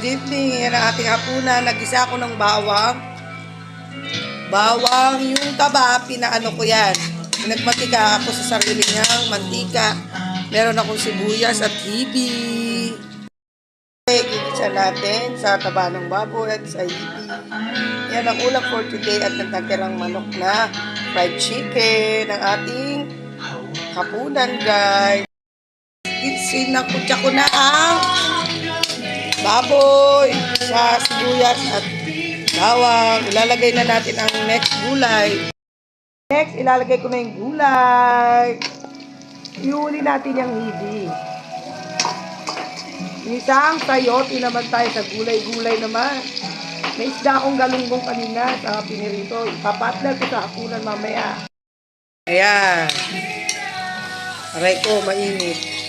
Good evening. Yan ang ating hapunan. Nag-isa ako ng bawang. Bawang yung taba, pinaano ko yan. Nagmatika ako sa sarili niyang mantika. Meron akong sibuyas at hibi. Gigisa natin sa taba ng baboy at sa hibi. Yan ang ulam for today at nagtatirang manok na fried chicken ng ating hapunan, guys. Sinakutsa ko na ang baboy sa sibuyas at bawang. Ilalagay na natin ang next gulay. Next, ilalagay ko na yung gulay. Iuli natin yung hibi. Isang sayote naman tayo sa gulay-gulay naman. May isda akong galunggong kanina sa pinirito. Ipapatlag ko sa hapunan mamaya. Ayan. Aray ko, mainit.